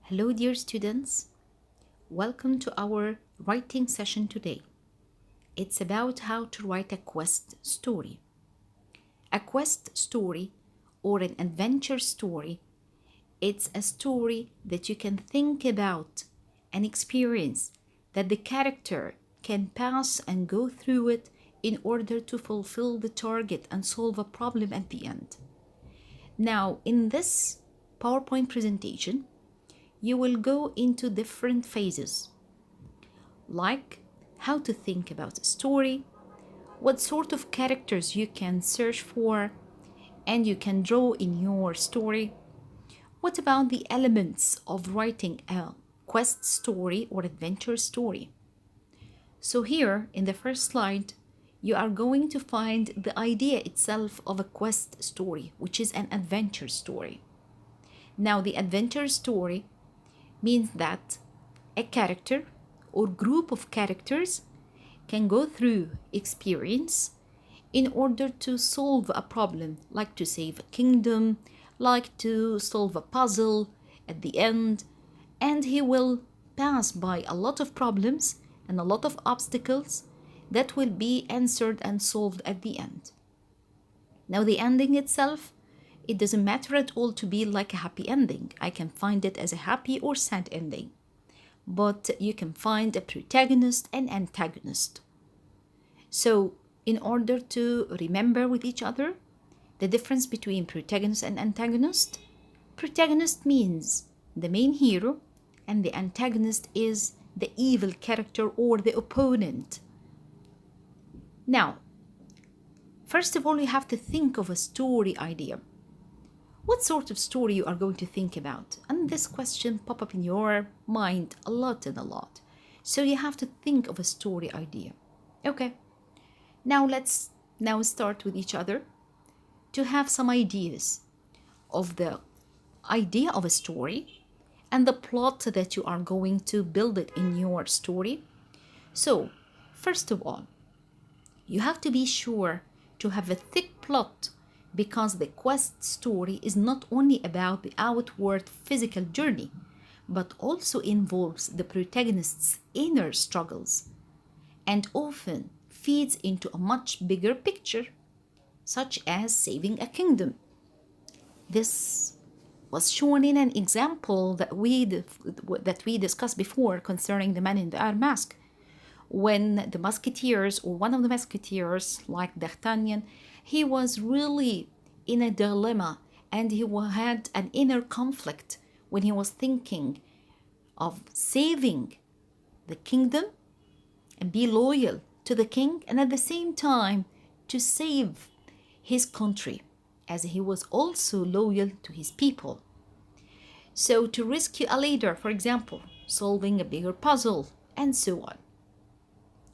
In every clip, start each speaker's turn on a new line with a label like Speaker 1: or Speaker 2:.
Speaker 1: Hello, dear students. Welcome to our writing session today. It's about how to write a quest story. A quest story or an adventure story, it's a story that you can think about and experience that the character can pass and go through it in order to fulfill the target and solve a problem at the end. Now, in this PowerPoint presentation, you will go into different phases, like how to think about a story, what sort of characters you can search for and you can draw in your story. What about the elements of writing a quest story or adventure story? So here in the first slide, you are going to find the idea itself of a quest story, which is an adventure story. Now, the adventure story means that a character or group of characters can go through experience in order to solve a problem, like to save a kingdom, like to solve a puzzle at the end, and he will pass by a lot of problems and a lot of obstacles that will be answered and solved at the end. Now, the ending itself, it doesn't matter at all to be like a happy ending. I can find it as a happy or sad ending. But you can find a protagonist and antagonist. So, in order to remember with each other the difference between protagonist and antagonist, protagonist means the main hero and the antagonist is the evil character or the opponent. Now, first of all, you have to think of a story idea. What sort of story you are going to think about? And this question pop up in your mind a lot and a lot. So you have to think of a story idea. Okay. Now let's start with each other to have some ideas of the idea of a story and the plot that you are going to build it in your story. So, first of all, you have to be sure to have a thick plot, because the quest story is not only about the outward physical journey, but also involves the protagonist's inner struggles and often feeds into a much bigger picture, such as saving a kingdom. This was shown in an example that we discussed before concerning the man in the iron mask, when the musketeers or one of the musketeers, like D'Artagnan, he was really in a dilemma and he had an inner conflict when he was thinking of saving the kingdom and be loyal to the king, and at the same time to save his country, as he was also loyal to his people. So to rescue a leader, for example, solving a bigger puzzle, and so on.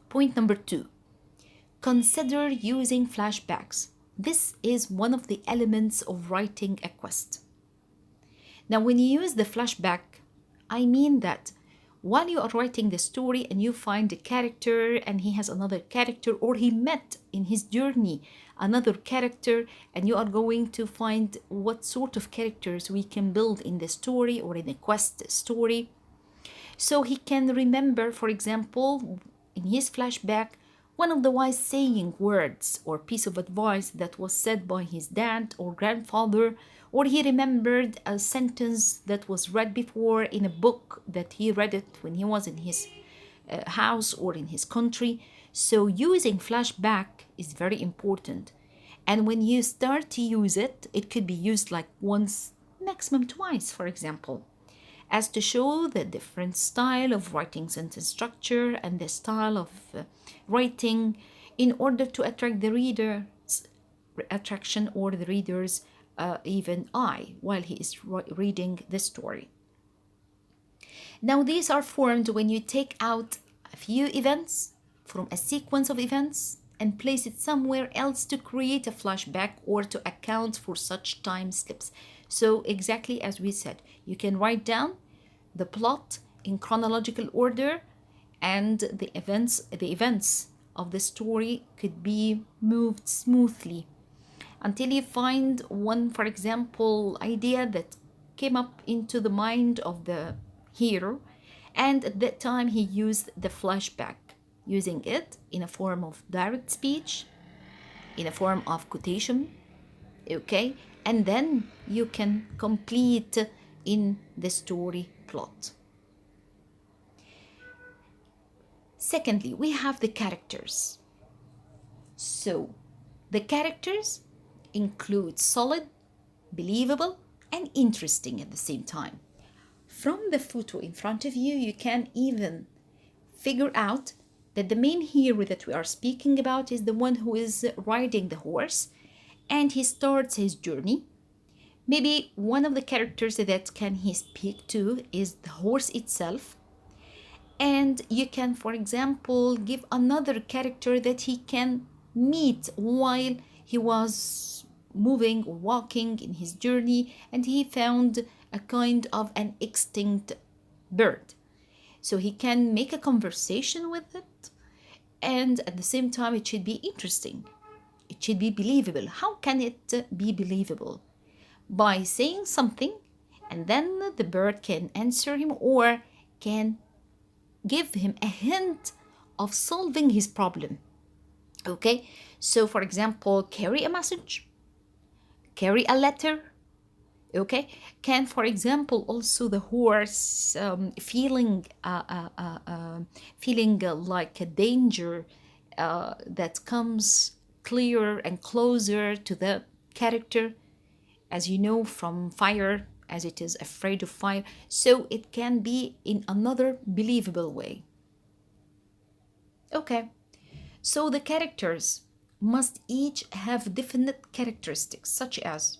Speaker 1: Point number 2, consider using flashbacks. This is one of the elements of writing a quest. Now, when you use the flashback, I mean that while you are writing the story and you find a character and he has another character, or he met in his journey another character, and you are going to find what sort of characters we can build in the story or in a quest story. So he can remember, for example, in his flashback, one of the wise saying words or piece of advice that was said by his dad or grandfather, or he remembered a sentence that was read before in a book that he read it when he was in his house or in his country. So using flashback is very important. And when you start to use it, it could be used like once, maximum twice, for example, as to show the different style of writing sentence structure and the style of writing in order to attract the reader's attraction or the reader's even eye while he is reading the story. Now, these are formed when you take out a few events from a sequence of events and place it somewhere else to create a flashback or to account for such time slips. So exactly as we said, you can write down the plot in chronological order, and the events of the story could be moved smoothly until you find one, for example, idea that came up into the mind of the hero, and at that time he used the flashback, using it in a form of direct speech, in a form of quotation, okay? And then you can complete in the story plot. Secondly, we have the characters. So the characters include solid, believable, and interesting at the same time. From the photo in front of you, you can even figure out that the main hero that we are speaking about is the one who is riding the horse, and he starts his journey. Maybe one of the characters that can he speak to is the horse itself. And you can, for example, give another character that he can meet while he was moving or walking in his journey, and he found a kind of an extinct bird. So he can make a conversation with it, and at the same time it should be interesting. It should be believable. How can it be believable? By saying something, and then the bird can answer him or can give him a hint of solving his problem. Okay, so for example, carry a message, carry a letter. Okay, can, for example, also the horse feeling like a danger that comes clearer and closer to the character, as you know, from fire, as it is afraid of fire. So it can be in another believable way. Okay, so the characters must each have definite characteristics, such as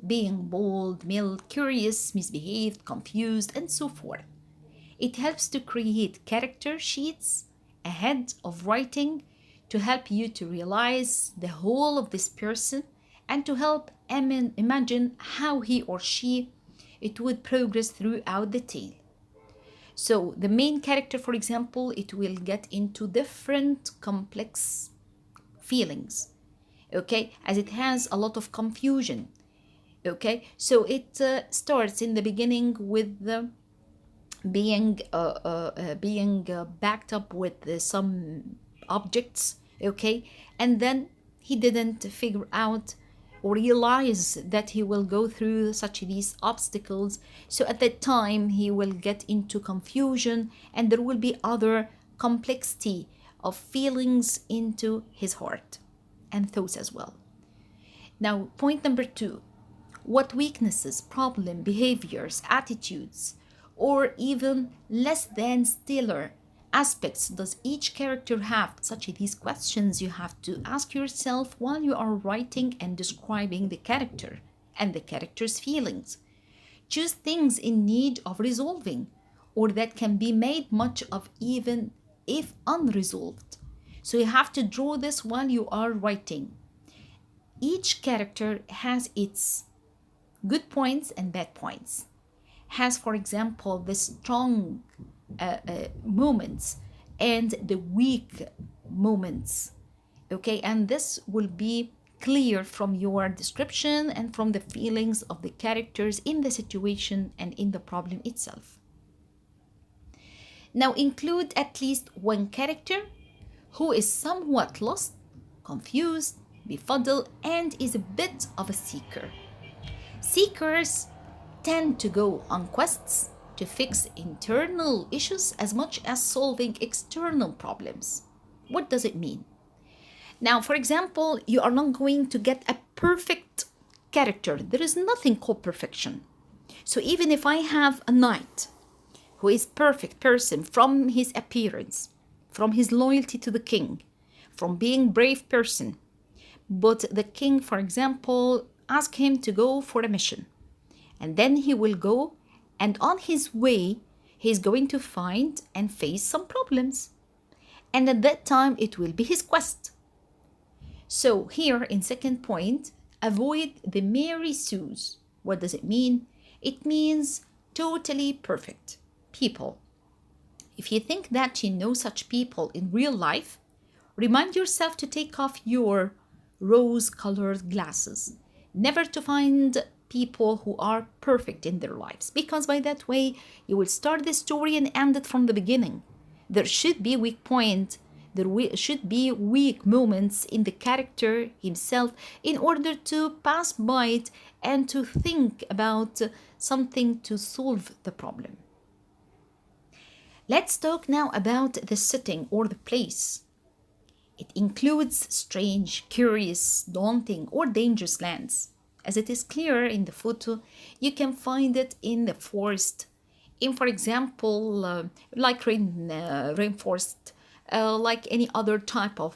Speaker 1: being bold, mild, curious, misbehaved, confused, and so forth. It helps to create character sheets ahead of writing to help you to realize the whole of this person and to help imagine how he or she it would progress throughout the tale. So the main character, for example, it will get into different complex feelings, okay, as it has a lot of confusion. Okay, so it starts in the beginning with being backed up with some objects, okay, and then he didn't figure out or realize that he will go through such these obstacles. So at that time he will get into confusion, and there will be other complexity of feelings into his heart and thoughts as well. Now, point number 2. What weaknesses, problem, behaviors, attitudes, or even less than stellar aspects does each character have? Such these questions you have to ask yourself while you are writing and describing the character and the character's feelings. Choose things in need of resolving or that can be made much of even if unresolved. So you have to draw this while you are writing. Each character has its good points and bad points, has, for example, the strong moments and the weak moments, okay, and this will be clear from your description and from the feelings of the characters in the situation and in the problem itself. Now include at least one character who is somewhat lost, confused, befuddled, and is a bit of a seeker. Seekers tend to go on quests to fix internal issues as much as solving external problems. What does it mean? Now, for example, you are not going to get a perfect character. There is nothing called perfection. So even if I have a knight who is perfect person from his appearance, from his loyalty to the king, from being brave person, but the king, for example, ask him to go for a mission, and then he will go, and on his way he's going to find and face some problems, and at that time it will be his quest. So here in second point, avoid the Mary Sues. What does it mean? It means totally perfect people. If you think that you know such people in real life, remind yourself to take off your rose-colored glasses, never to find people who are perfect in their lives, because by that way you will start the story and end it from the beginning. There should be weak point, should be weak moments in the character himself in order to pass by it and to think about something to solve the problem. Let's talk now about the setting or the place. It includes strange, curious, daunting, or dangerous lands. As it is clear in the photo, you can find it in the forest, in, for example, like rainforest, like any other type of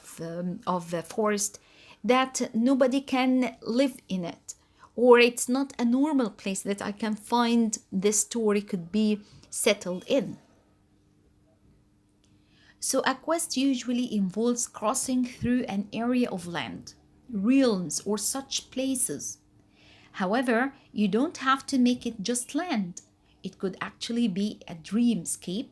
Speaker 1: forest that nobody can live in it, or it's not a normal place that I can find this story could be settled in. So a quest usually involves crossing through an area of land, realms, or such places. However, you don't have to make it just land. It could actually be a dreamscape,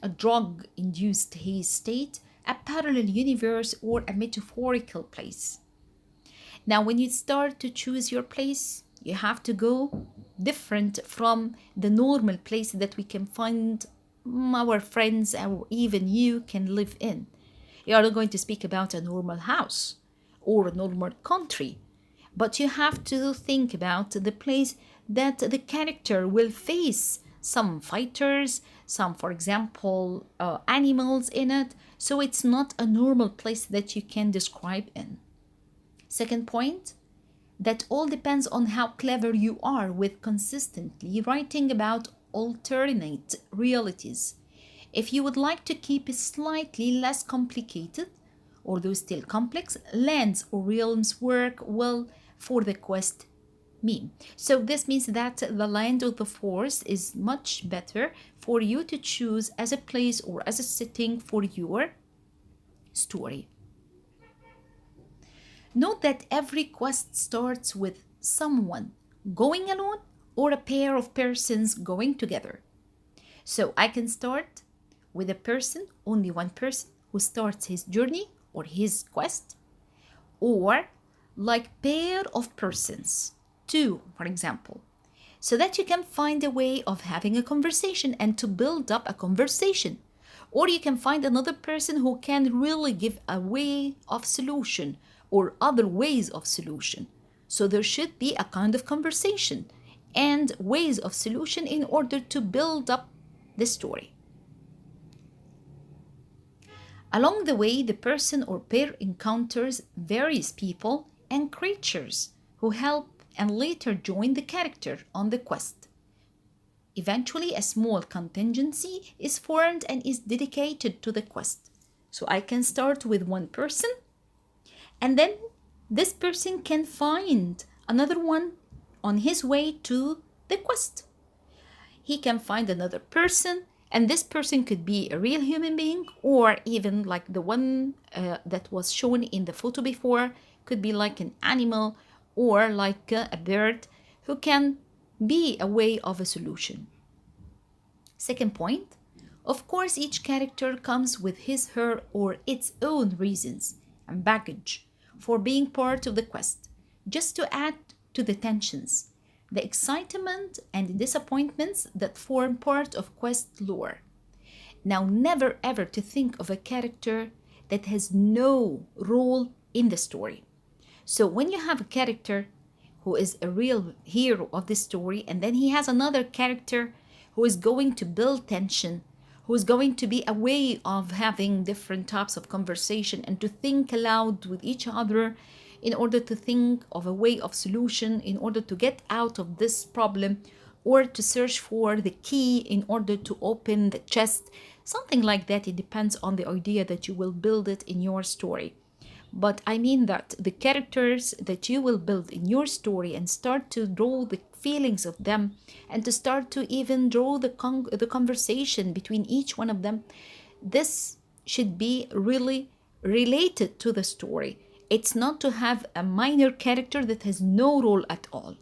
Speaker 1: a drug-induced haze state, a parallel universe, or a metaphorical place. Now, when you start to choose your place, you have to go different from the normal place that we can find our friends or even you can live in. You are not going to speak about a normal house or a normal country, but you have to think about the place that the character will face some fighters, some, for example, animals in it. So it's not a normal place that you can describe in. Second point, that all depends on how clever you are with consistently writing about alternate realities. If you would like to keep it slightly less complicated, although still complex, lands or realms work well for the quest meme. So this means that the land or the forest is much better for you to choose as a place or as a setting for your story. Note that every quest starts with someone going alone or a pair of persons going together. So I can start with a person, only one person, who starts his journey or his quest, or like pair of persons, two, for example, so that you can find a way of having a conversation and to build up a conversation. Or you can find another person who can really give a way of solution or other ways of solution. So there should be a kind of conversation and ways of solution in order to build up the story. Along the way, the person or pair encounters various people and creatures who help and later join the character on the quest. Eventually, a small contingency is formed and is dedicated to the quest. So I can start with one person, and then this person can find another one on his way to the quest. He can find another person, and this person could be a real human being, or even like the one that was shown in the photo before, could be like an animal or like a bird who can be a way of a solution. Second point, of course, each character comes with his, her, or its own reasons and baggage for being part of the quest, just to add to the tensions, the excitement and disappointments that form part of quest lore. Now, never ever to think of a character that has no role in the story. So when you have a character who is a real hero of the story, and then he has another character who is going to build tension, who is going to be a way of having different types of conversation and to think aloud with each other in order to think of a way of solution, in order to get out of this problem, or to search for the key in order to open the chest, something like that. It depends on the idea that you will build it in your story. But I mean that the characters that you will build in your story and start to draw the feelings of them and to start to even draw the conversation between each one of them, this should be really related to the story. It's not to have a minor character that has no role at all.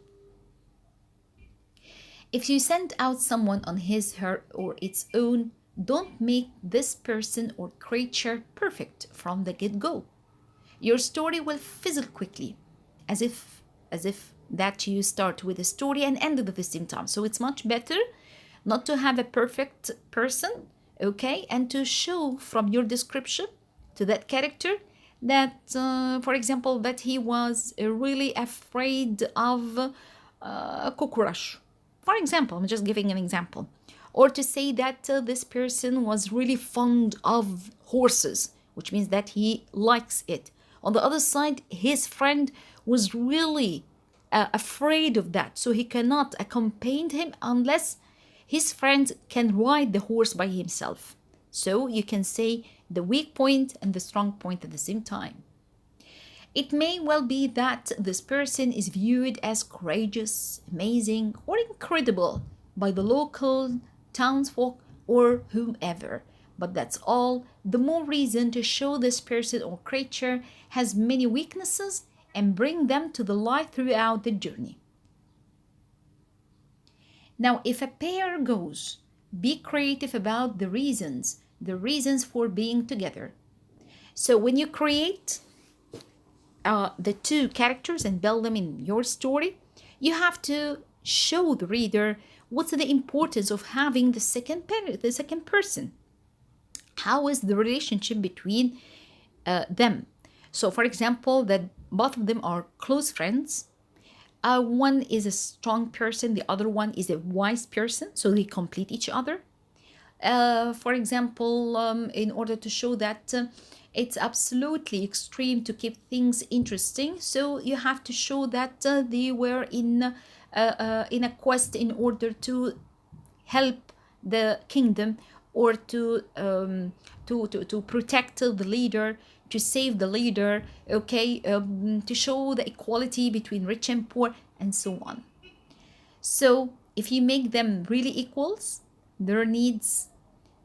Speaker 1: If you send out someone on his, her, or its own, don't make this person or creature perfect from the get-go. Your story will fizzle quickly, as if that you start with a story and end it at the same time. So it's much better not to have a perfect person, okay, and to show from your description to that character that, for example, that he was really afraid of a cockroach. For example, I'm just giving an example. Or to say that this person was really fond of horses, which means that he likes it. On the other side, his friend was really afraid of that, so he cannot accompany him unless his friend can ride the horse by himself. So you can say the weak point and the strong point at the same time. It may well be that this person is viewed as courageous, amazing, or incredible by the local townsfolk or whomever. But that's all the more reason to show this person or creature has many weaknesses and bring them to the light throughout the journey. Now, if a pair goes, be creative about the reasons for being together. So when you create the two characters and build them in your story, you have to show the reader what's the importance of having the second person. How is the relationship between them? So, for example, that both of them are close friends. One is a strong person, the other one is a wise person, so they complete each other. For example, in order to show that it's absolutely extreme to keep things interesting, so you have to show that they were in a quest in order to help the kingdom, or to protect the leader, to save the leader, okay, to show the equality between rich and poor, and so on. So if you make them really equals, there needs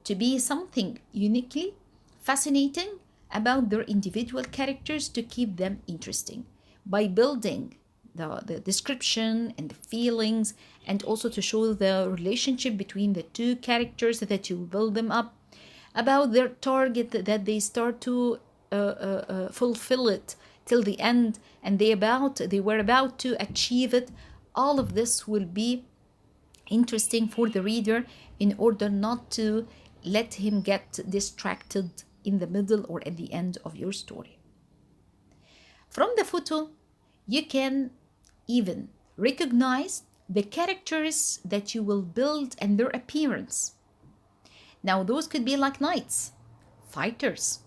Speaker 1: to be something uniquely fascinating about their individual characters to keep them interesting, by building the description and the feelings, and also to show the relationship between the two characters that you build them up, about their target that they start to fulfill it till the end, and they were about to achieve it. All of this will be interesting for the reader in order not to let him get distracted in the middle or at the end of your story. From the photo, you can even recognize the characters that you will build and their appearance. Now, those could be like knights, fighters.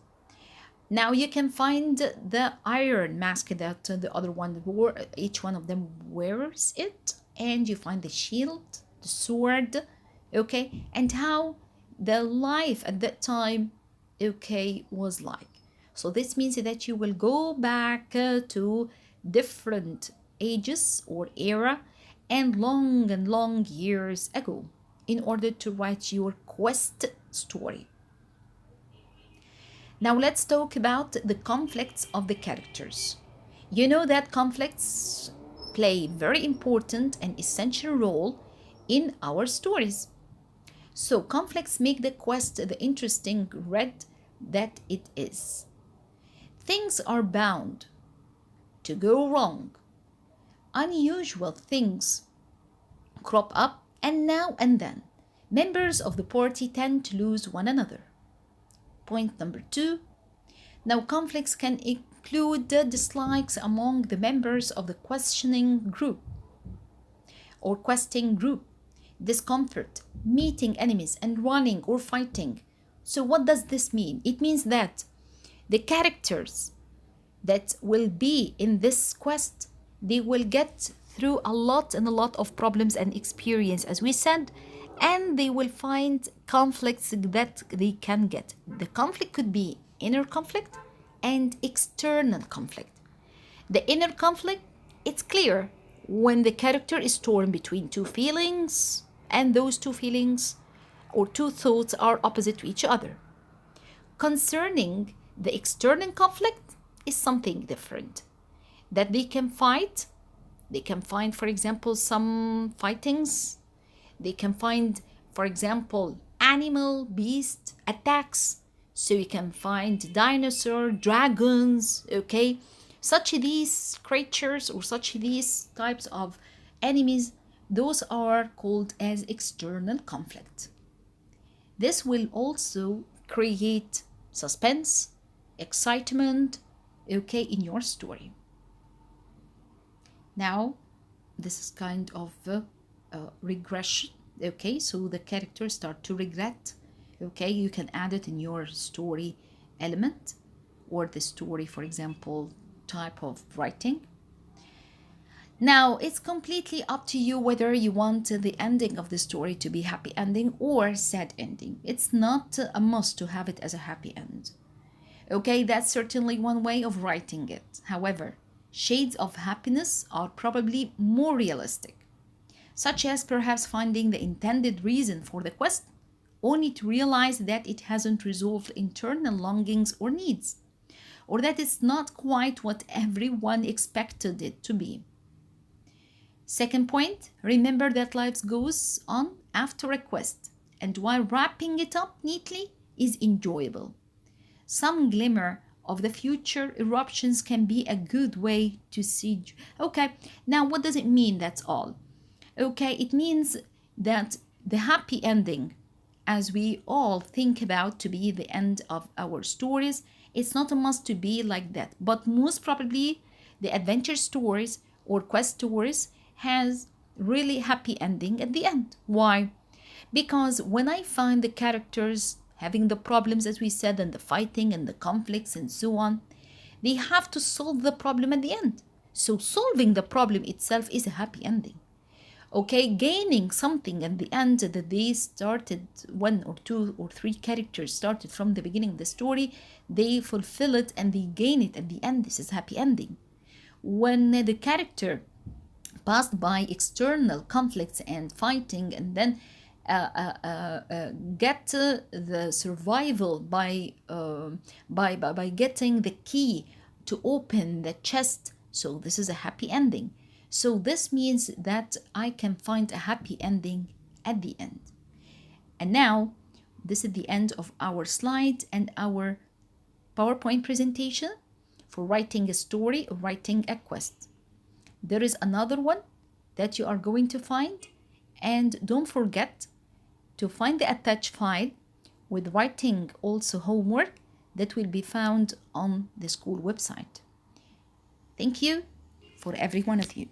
Speaker 1: Now you can find the iron mask that the other one wore, each one of them wears it, and you find the shield, the sword, okay, and how the life at that time, okay, was like. So this means that you will go back to different ages or era and long years ago in order to write your quest story. Now let's talk about the conflicts of the characters. You know that conflicts play very important and essential role in our stories. So conflicts make the quest the interesting read that it is. Things are bound to go wrong. Unusual things crop up, and now and then members of the party tend to lose one another. Point number 2. Now conflicts can include dislikes among the members of the questing group, discomfort, meeting enemies and running or fighting. So what does this mean? It means that the characters that will be in this quest, they will get through a lot of problems and experience, as we said, and they will find conflicts that they can get. The conflict could be inner conflict and external conflict. The inner conflict, it's clear when the character is torn between two feelings, and those two feelings or two thoughts are opposite to each other. Concerning the external conflict is something different. That they can find, for example, some fightings. They can find, for example, animal, beast attacks. So you can find dinosaur, dragons, okay? Such these creatures or such these types of enemies, those are called as external conflict. This will also create suspense, excitement, okay, in your story. Now, this is kind of regression, okay, so the characters start to regret, okay, you can add it in your story element or the story, for example, type of writing. Now, it's completely up to you whether you want the ending of the story to be happy ending or sad ending. It's not a must to have it as a happy end. Okay, that's certainly one way of writing it. However, shades of happiness are probably more realistic, such as perhaps finding the intended reason for the quest, only to realize that it hasn't resolved internal longings or needs, or that it's not quite what everyone expected it to be. Second point, remember that life goes on after a quest, and while wrapping it up neatly is enjoyable, some glimmer of the future eruptions can be a good way to see. Okay, now what does it mean? That's all. Okay, it means that the happy ending, as we all think about to be the end of our stories, it's not a must to be like that, but most probably the adventure stories or quest stories has really happy ending at the end. Why? Because when I find the characters having the problems, as we said, and the fighting and the conflicts and so on, they have to solve the problem at the end. So solving the problem itself is a happy ending. Okay, gaining something at the end that they started, one or two or three characters started from the beginning of the story, they fulfill it and they gain it at the end. This is happy ending. When the character passed by external conflicts and fighting and then get the survival by getting the key to open the chest, so this is a happy ending. So this means that I can find a happy ending at the end. And now this is the end of our slide and our PowerPoint presentation for writing a story or writing a quest. There is another one that you are going to find, and don't forget to find the attached file with writing also homework that will be found on the school website. Thank you for every one of you.